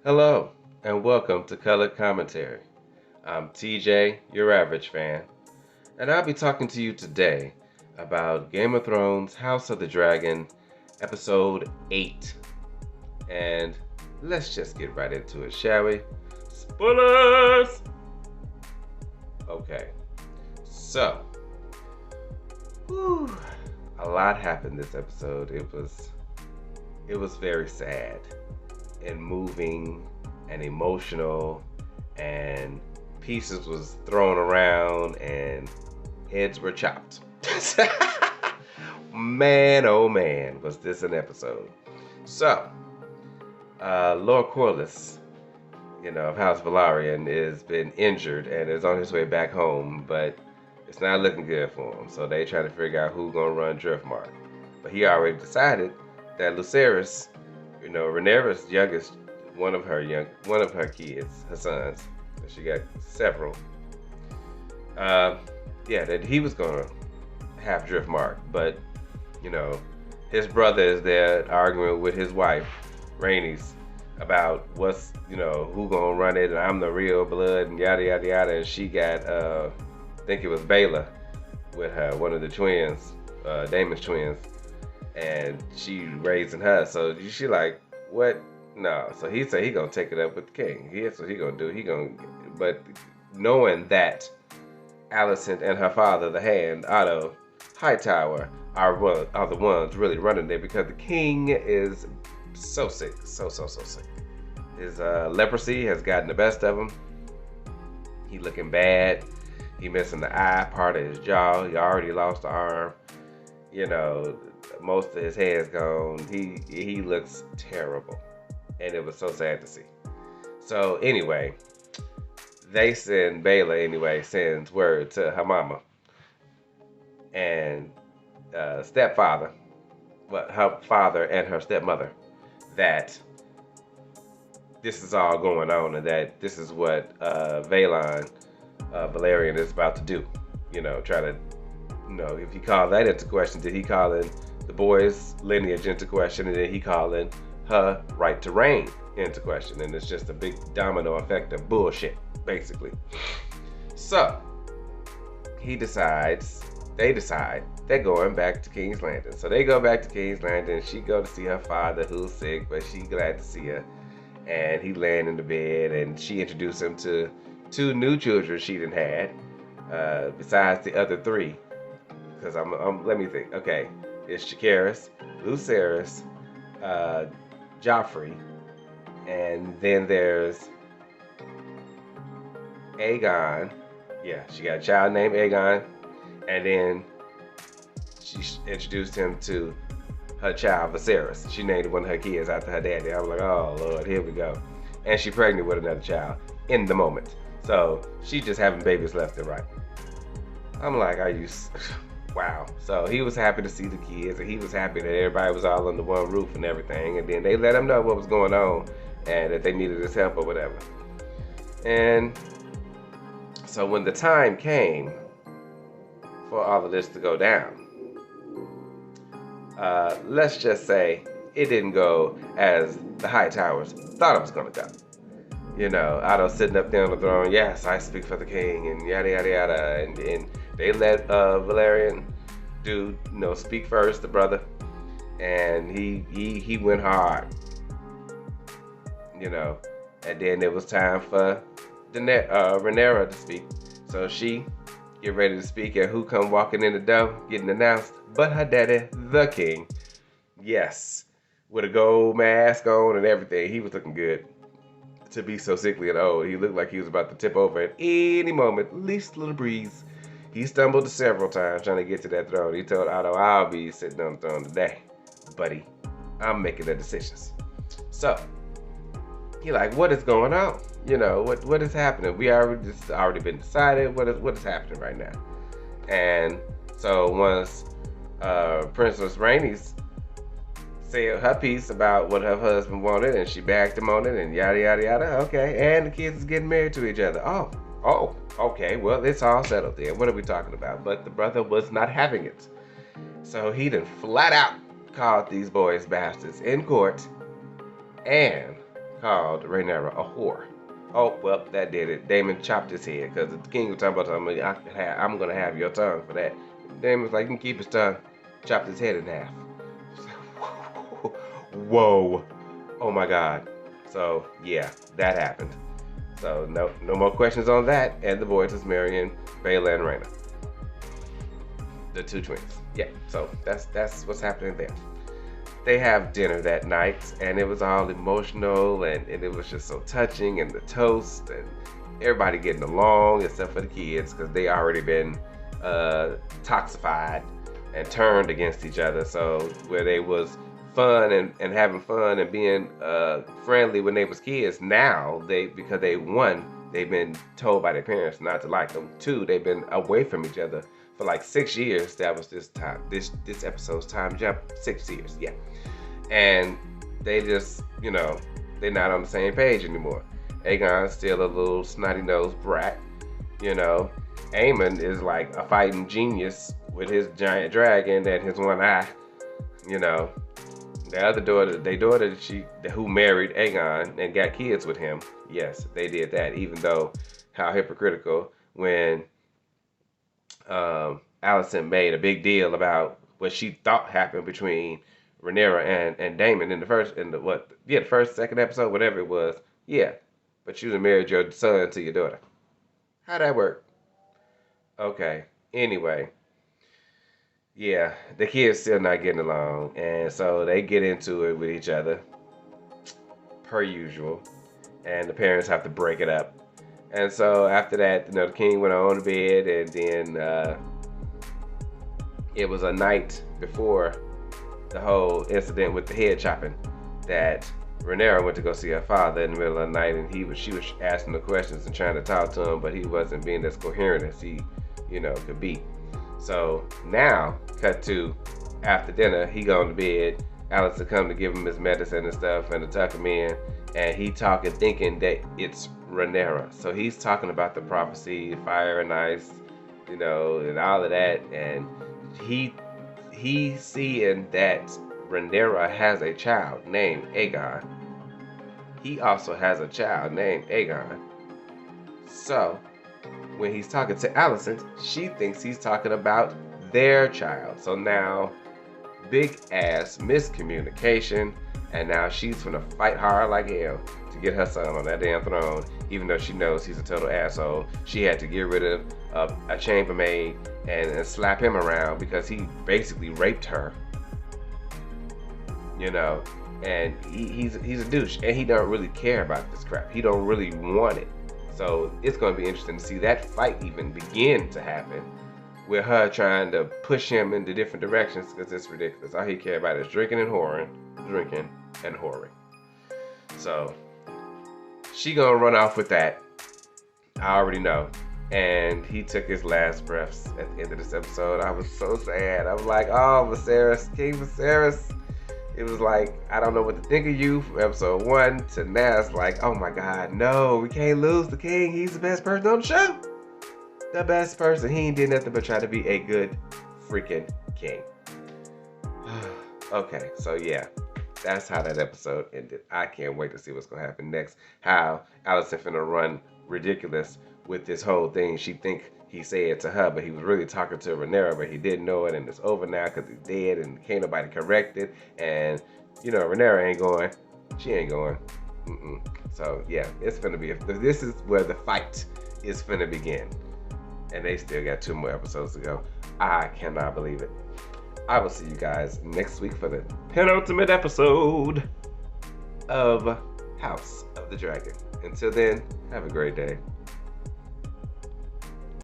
Hello, and welcome to Colored Commentary. I'm TJ, your average fan, and I'll be talking to you today about Game of Thrones House of the Dragon, Episode 8. And let's just get right into it, shall we? Spoilers! Okay, so, whew, a lot happened this episode. It was very sad and moving and emotional, and pieces was thrown around and heads were chopped. Man, oh man, was this an episode. So, Lord Corlys, of House Velaryon, has been injured and is on his way back home, but it's not looking good for him. So they trying to figure out who's gonna run Driftmark. But he already decided that Lucerys, Rhaenyra's youngest, one of her kids, her sons, she got several. That he was gonna have Driftmark, but his brother is there arguing with his wife, Rhaenys, about who gonna run it, and I'm the real blood, and yada yada yada. And she got, I think it was Baela with her, one of the twins, Damon's twins, and she raising her. So she like, what? No. So he said he gonna take it up with the king. That's what he gonna do. But knowing that Alicent and her father, the Hand, Otto Hightower, are the ones really running there, because the king is so sick, so sick. His leprosy has gotten the best of him. He looking bad. He missing the eye, part of his jaw. He already lost the arm. Most of his hair's gone. He looks terrible, and it was so sad to see. So anyway, Baela sends word to her mama and stepfather, her father and her stepmother, that this is all going on, and that this is what Valerian is about to do. Try to, if he called that into question, did he call in the boy's lineage into question, and then he calling her right to reign into question, and it's just a big domino effect of bullshit, basically. So they decide they're going back to King's Landing. So they go back to King's Landing. She go to see her father, who's sick, but she glad to see her. And he laying in the bed, and she introduced him to two new children she done had, besides the other three. Because let me think. Okay, it's Jacaerys, Lucerys, Joffrey, and then there's Aegon. Yeah, she got a child named Aegon, and then she introduced him to her child Viserys. She named one of her kids after her daddy. I was like, oh Lord, here we go. And she pregnant with another child in the moment. So she just having babies left and right. I'm like, wow. So he was happy to see the kids, and he was happy that everybody was all under one roof and everything. And then they let him know what was going on and that they needed his help or whatever. And so when the time came for all of this to go down, let's just say it didn't go as the Hightowers thought it was going to go. Otto sitting up there on the throne, yes, I speak for the king, and yada yada yada, and they let Valerian speak first, the brother, and he went hard, and then it was time for Rhaenyra to speak. So she get ready to speak, and who come walking in the door getting announced but her daddy, the king. Yes, with a gold mask on and everything. He was looking good to be so sickly and old. He looked like he was about to tip over at any moment, least little breeze. He stumbled several times trying to get to that throne. He told Otto, I'll be sitting on the throne today, buddy. I'm making the decisions. So he like, what is going on? What is happening? It's already been decided. What is happening right now? And so once Princess Rhaenys said her piece about what her husband wanted, and she backed him on it, and yada yada yada. Okay, and the kids is getting married to each other. Oh, okay. Well, it's all settled there. What are we talking about? But the brother was not having it, so he done flat out called these boys bastards in court, and called Rhaenyra a whore. Oh, well, that did it. Daemon chopped his head because the king was talking about something. I'm going to have your tongue for that. Daemon was like, you can keep his tongue. Chopped his head in half. Whoa. Oh my God. So, yeah, that happened. So, no more questions on that. And the boys is marrying Baela and Rhaena. The two twins. Yeah, so that's what's happening there. They have dinner that night, and it was all emotional, and it was just so touching, and the toast, and everybody getting along, except for the kids, because they already been toxified and turned against each other. So where they was fun and having fun and being friendly when they was kids, now because they won, they've been told by their parents not to like them. Two, they've been away from each other for like 6 years. That was this episode's time jump. 6 years, yeah. And they just, they're not on the same page anymore. Aegon's still a little snotty-nosed brat, Aemon is like a fighting genius with his giant dragon and his one eye, The other daughter, who married Aegon and got kids with him, yes, they did that. Even though, how hypocritical when Alicent made a big deal about what she thought happened between Rhaenyra and Daemon in the first, second episode, whatever it was. Yeah, but you married your son to your daughter. How'd that work? Okay. Anyway, yeah, the kids still not getting along, and so they get into it with each other, per usual, and the parents have to break it up. And so after that, the king went on to bed, and then it was a night before the whole incident with the head chopping that Rhaenyra went to go see her father in the middle of the night, and she was asking the questions and trying to talk to him, but he wasn't being as coherent as he, could be. So now, cut to after dinner, he going to bed. Alicent come to give him his medicine and stuff and to tuck him in, and he talking, thinking that it's Rhaenyra. So he's talking about the prophecy, fire and ice, and all of that, and he's seeing that Rhaenyra has a child named Aegon. He also has a child named Aegon. So when he's talking to Alicent, she thinks he's talking about their child. So now, big ass miscommunication, and now she's gonna fight hard like hell to get her son on that damn throne, even though she knows he's a total asshole. She had to get rid of a chambermaid and slap him around because he basically raped her. And he's a douche, and he don't really care about this crap. He don't really want it. So it's going to be interesting to see that fight even begin to happen, with her trying to push him into different directions, because it's ridiculous. All he care about is drinking and whoring. So she gonna run off with that. I already know. And he took his last breaths at the end of this episode. I was so sad. I was like, oh, Viserys, King Viserys. It was like, I don't know what to think of you from episode 1 to now. It's like, oh my God, no, we can't lose the king. He's the best person on the show. The best person. He ain't did nothing but try to be a good freaking king. Okay, so yeah, that's how that episode ended. I can't wait to see what's going to happen next. How Alicent finna run ridiculous with this whole thing. She think he said to her, but he was really talking to Rhaenyra, but he didn't know it, and it's over now because he's dead, and can't nobody correct it. And Rhaenyra ain't going. She ain't going. So yeah, it's gonna be. This is where the fight is finna begin, and they still got 2 more episodes to go. I cannot believe it. I will see you guys next week for the penultimate episode of House of the Dragon. Until then, have a great day.